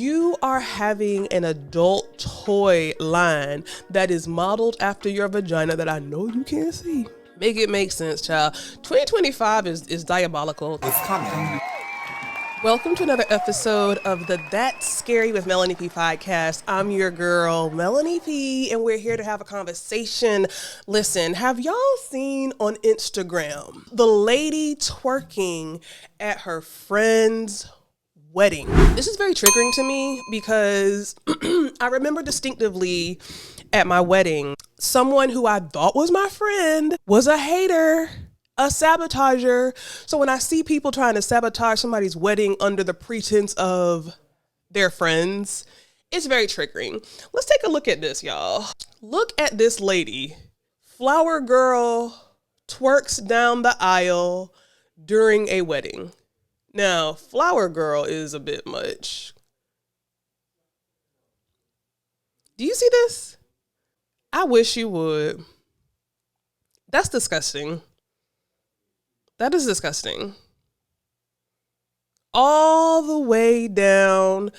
you are having an adult toy line that is modeled after your vagina that I know you can't see, make it make sense, child. 2025 is diabolical. It's coming. Welcome to another episode of the That's Scary with Melanie P podcast. I'm your girl, Melanie P, and we're here to have a conversation. Listen, have y'all seen on Instagram the lady twerking at her friend's wedding? This is very triggering to me because I remember distinctively at my wedding, someone who I thought was my friend was a hater, a sabotager. So when I see people trying to sabotage somebody's wedding under the pretense of their friends, it's very triggering. Let's take a look at this, y'all. Look at this lady. Flower girl twerks down the aisle during a wedding. Now, flower girl is a bit much. Do you see this? I wish you would. That's disgusting. That is disgusting. All the way down,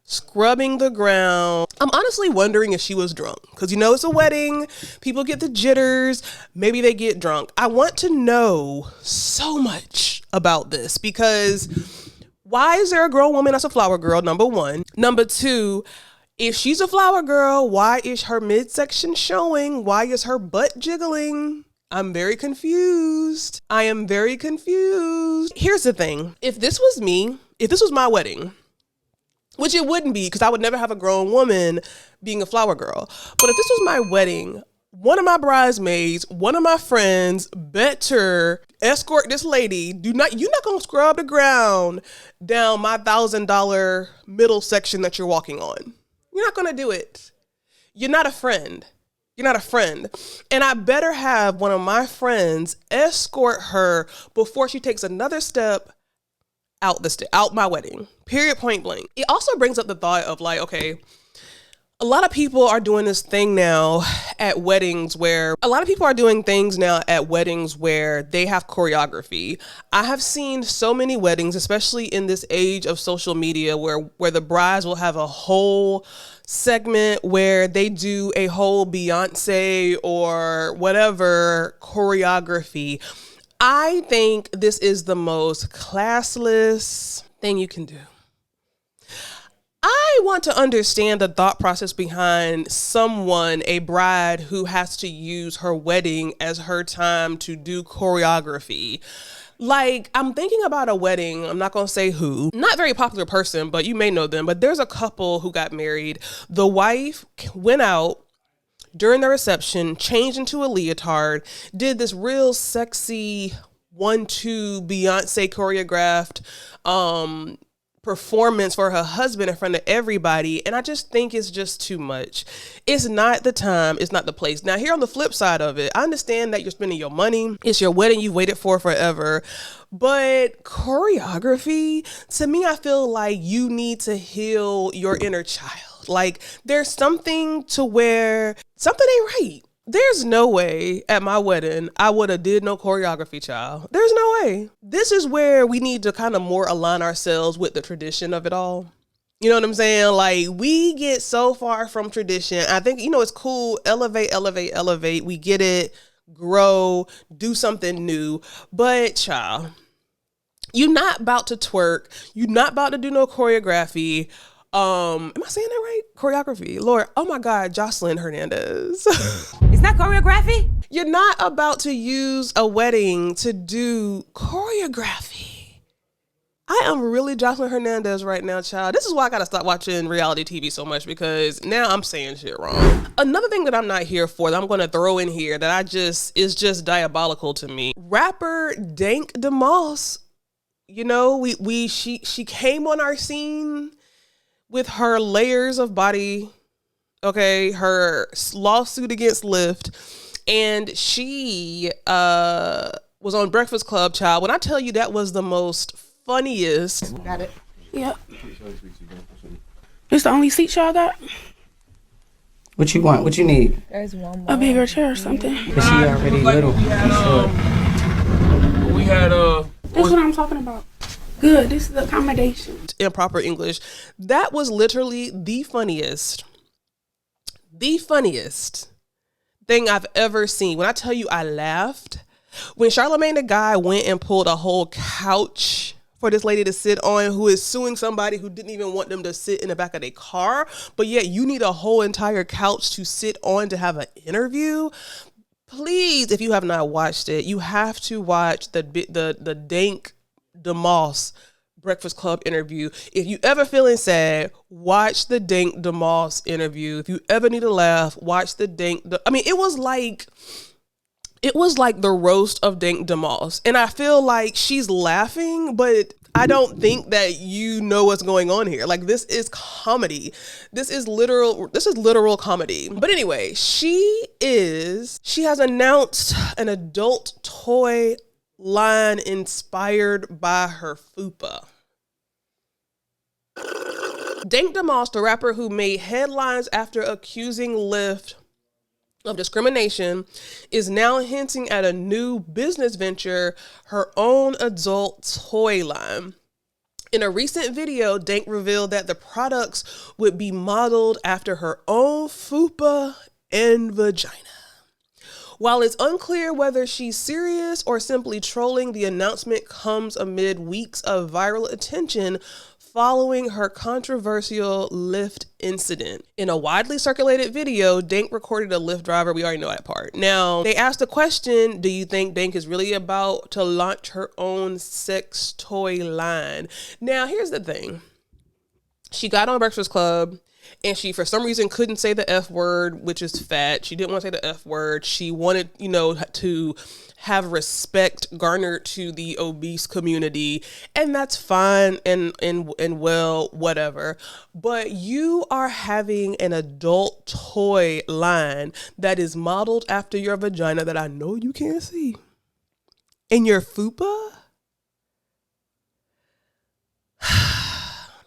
scrubbing the ground. I'm honestly wondering if she was drunk. Because you know it's a wedding. People get the jitters. Maybe they get drunk. I want to know so much about this. Because why is there a grown woman that's a flower girl, number one? Number two, if she's a flower girl, why is her midsection showing? Why is her butt jiggling? I'm very confused. I am very confused. Here's the thing. If this was me, if this was my wedding, which it wouldn't be because I would never have a grown woman being a flower girl. But if this was my wedding, one of my bridesmaids, one of my friends better escort this lady. You're not going to scrub the ground down my $1,000 middle section that you're walking on. You're not going to do it. You're not a friend. You're not a friend. And I better have one of my friends escort her before she takes another step out my wedding. Period, point blank. It also brings up the thought of like, okay, a lot of people are doing this thing now at weddings where they have choreography. I have seen so many weddings, especially in this age of social media, where the brides will have a whole segment where they do a whole Beyonce or whatever choreography. I think this is the most classless thing you can do. I want to understand the thought process behind a bride who has to use her wedding as her time to do choreography. Like, I'm thinking about a wedding, I'm not going to say who, not very popular person, but you may know them, but there's a couple who got married. The wife went out during the reception, changed into a leotard, did this real sexy 1-2 Beyonce choreographed performance for her husband in front of everybody. And I just think it's just too much. It's not the time. It's not the place. Now, here on the flip side of it, I understand that you're spending your money. It's your wedding you've waited for forever. But choreography, to me, I feel like you need to heal your inner child. Like there's something to where something ain't right. There's no way at my wedding I would have did no choreography, child. There's no way. This is where we need to kind of more align ourselves with the tradition of it all. You know what I'm saying? Like we get so far from tradition. I think, it's cool. Elevate. We get it. Grow. Do something new. But child, you're not about to twerk. You're not about to do no choreography. Am I saying that right? Choreography. Lord, oh my God, Jocelyn Hernandez. Is that choreography? You're not about to use a wedding to do choreography. I am really Jocelyn Hernandez right now, child. This is why I gotta stop watching reality TV so much because now I'm saying shit wrong. Another thing that I'm not here for that I'm gonna throw in here that is just diabolical to me. Rapper Dank Demoss. She came on our scene with her layers of body, okay, her lawsuit against Lyft, and she was on Breakfast Club, child. When I tell you that was the most funniest. Got it. Yep. It's the only seat y'all got? What you want? What you need? There's one more. A bigger chair or something. Is she already little? We had That's what I'm talking about. Good. This is accommodation. Improper English. That was literally the funniest thing I've ever seen. When I tell you I laughed, when Charlamagne the Guy went and pulled a whole couch for this lady to sit on, who is suing somebody who didn't even want them to sit in the back of their car, but yet you need a whole entire couch to sit on to have an interview. Please, if you have not watched it, you have to watch the Dank Demoss Breakfast Club interview. If you ever feeling sad, watch the Dank Demoss interview. If you ever need a laugh, watch the it was like the roast of Dank Demoss. And I feel like she's laughing, but I don't think that you know what's going on here. Like, this is comedy. This is literal comedy. But anyway, she has announced an adult toy line inspired by her FUPA. Dank Demoss, the rapper who made headlines after accusing Lyft of discrimination, is now hinting at a new business venture, her own adult toy line. In a recent video, Dank revealed that the products would be modeled after her own FUPA and vagina. While it's unclear whether she's serious or simply trolling, the announcement comes amid weeks of viral attention following her controversial Lyft incident. In a widely circulated video, Dank recorded a Lyft driver. We already know that part. Now, they asked the question, do you think Dank is really about to launch her own sex toy line? Now, here's the thing. She got on Breakfast Club and she, for some reason, couldn't say the F word, which is fat. She didn't want to say the F word. She wanted, to have respect garnered to the obese community, and that's fine and well, whatever. But you are having an adult toy line that is modeled after your vagina that I know you can't see. And your FUPA?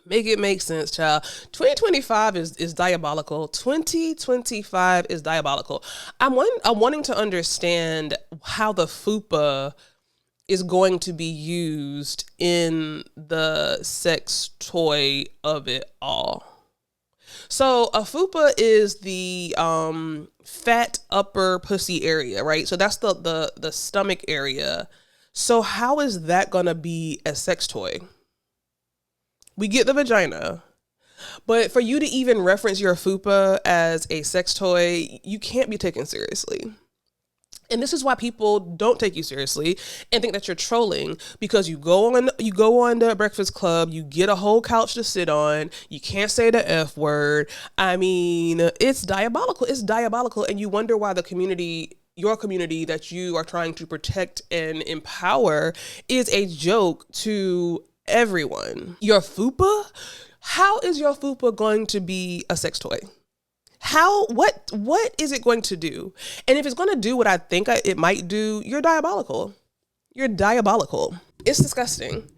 Make it make sense, child. 2025 is diabolical. 2025 is diabolical. I'm wanting to understand how the FUPA is going to be used in the sex toy of it all. So a FUPA is the fat upper pussy area, right? So that's the stomach area. So how is that gonna be a sex toy? We get the vagina, but for you to even reference your FUPA as a sex toy, you can't be taken seriously. And this is why people don't take you seriously and think that you're trolling, because you go on the Breakfast Club, you get a whole couch to sit on, you can't say the F word. I mean, it's diabolical. It's diabolical. And you wonder why your community that you are trying to protect and empower is a joke to everyone. Your FUPA? How is your FUPA going to be a sex toy? What is it going to do? And if it's going to do what I think it might do, you're diabolical. You're diabolical. It's disgusting.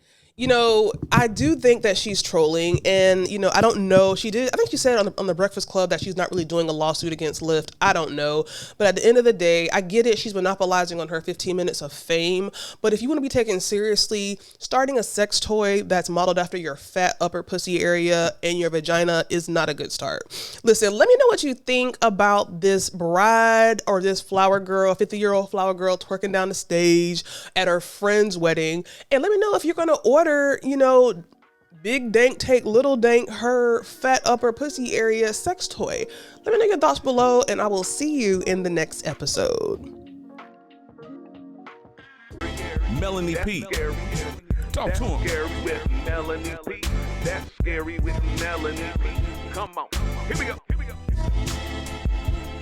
I do think that she's trolling, and, I don't know. I think she said on the Breakfast Club that she's not really doing a lawsuit against Lyft. I don't know. But at the end of the day, I get it. She's monopolizing on her 15 minutes of fame. But if you want to be taken seriously, starting a sex toy that's modeled after your fat upper pussy area and your vagina is not a good start. Listen, let me know what you think about this bride or this flower girl, 50-year-old flower girl twerking down the stage at her friend's wedding. And let me know if you're going to order, Big Dank take Little Dank her fat upper pussy area sex toy. Let me know your thoughts below, and I will see you in the next episode. Melanie P. Talk to him. Scary with Melanie P. That's scary with Melanie P. Come on, here we go.